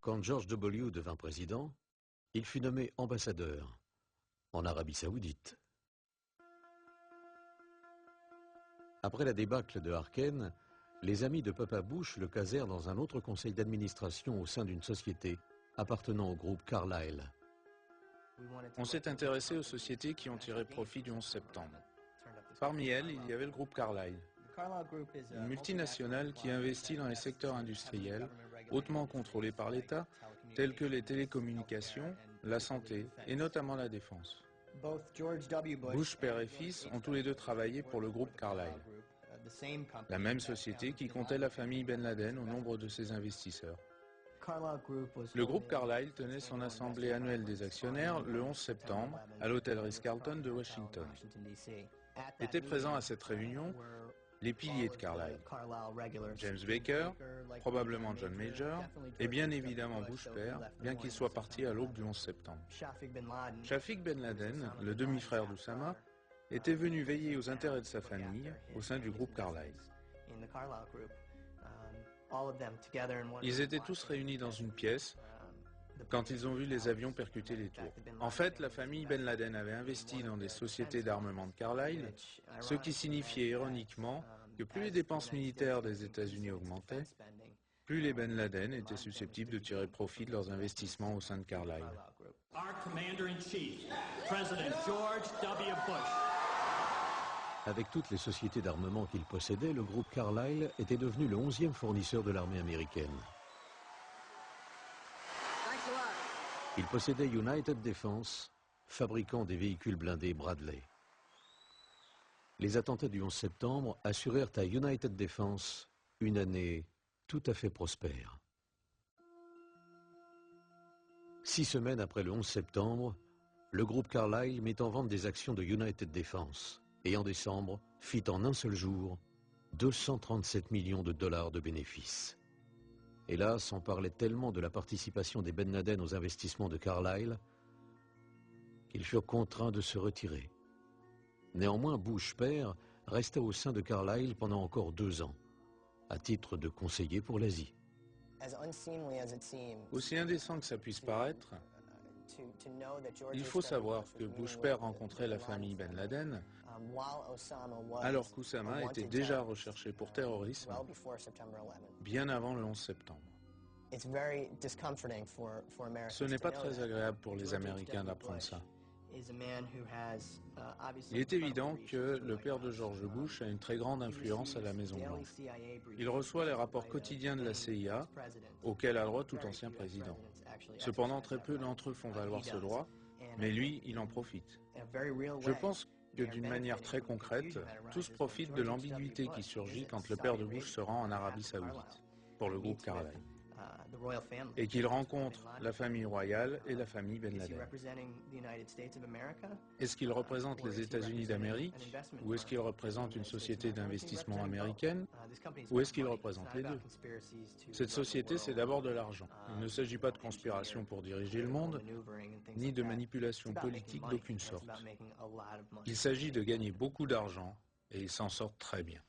Quand George W. devint président, il fut nommé ambassadeur en Arabie Saoudite. Après la débâcle de Harken, les amis de Papa Bush le casèrent dans un autre conseil d'administration au sein d'une société appartenant au groupe Carlyle. On s'est intéressé aux sociétés qui ont tiré profit du 11 septembre. Parmi elles, il y avait le groupe Carlyle, une multinationale qui investit dans les secteurs industriels hautement contrôlés par l'État, tels que les télécommunications, la santé et notamment la défense. Bush père et fils ont tous les deux travaillé pour le groupe Carlyle, la même société qui comptait la famille Ben Laden au nombre de ses investisseurs. Le groupe Carlyle tenait son assemblée annuelle des actionnaires le 11 septembre à l'hôtel Ritz-Carlton de Washington. Étaient présents à cette réunion les piliers de Carlyle, James Baker, probablement John Major, et bien évidemment Bush père, bien qu'il soit parti à l'aube du 11 septembre. Shafiq Ben Laden, le demi-frère d'Oussama, était venu veiller aux intérêts de sa famille au sein du groupe Carlyle. Ils étaient tous réunis dans une pièce quand ils ont vu les avions percuter les tours. En fait, la famille Ben Laden avait investi dans des sociétés d'armement de Carlyle, ce qui signifiait ironiquement que plus les dépenses militaires des États-Unis augmentaient, plus les Ben Laden étaient susceptibles de tirer profit de leurs investissements au sein de Carlyle. Avec toutes les sociétés d'armement qu'il possédait, le groupe Carlyle était devenu le 11e fournisseur de l'armée américaine. Il possédait United Defense, fabricant des véhicules blindés Bradley. Les attentats du 11 septembre assurèrent à United Defense une année tout à fait prospère. 6 semaines après le 11 septembre, le groupe Carlyle mit en vente des actions de United Defense et en décembre fit en un seul jour 237 millions de dollars de bénéfices. Hélas, on parlait tellement de la participation des Ben Laden aux investissements de Carlyle qu'ils furent contraints de se retirer. Néanmoins, Bush père resta au sein de Carlyle pendant encore 2 ans, à titre de conseiller pour l'Asie. Aussi indécent que ça puisse paraître, il faut savoir que Bush père rencontrait la famille Ben Laden alors qu'Oussama était déjà recherché pour terrorisme bien avant le 11 septembre. Ce n'est pas très agréable pour les Américains d'apprendre ça. Il est évident que le père de George Bush a une très grande influence à la Maison-Blanche. Il reçoit les rapports quotidiens de la CIA, auxquels a droit tout ancien président. Cependant, très peu d'entre eux font valoir ce droit, mais lui, il en profite. Je pense que d'une manière très concrète, tous profitent de l'ambiguïté qui surgit quand le père de Bush se rend en Arabie Saoudite, pour le groupe Carlyle, et qu'il rencontre la famille royale et la famille Ben Laden. Est-ce qu'il représente les États-Unis d'Amérique, ou est-ce qu'il représente une société d'investissement américaine, ou est-ce qu'il représente les deux? Cette société, c'est d'abord de l'argent. Il ne s'agit pas de conspiration pour diriger le monde, ni de manipulation politique d'aucune sorte. Il s'agit de gagner beaucoup d'argent, et ils s'en sortent très bien.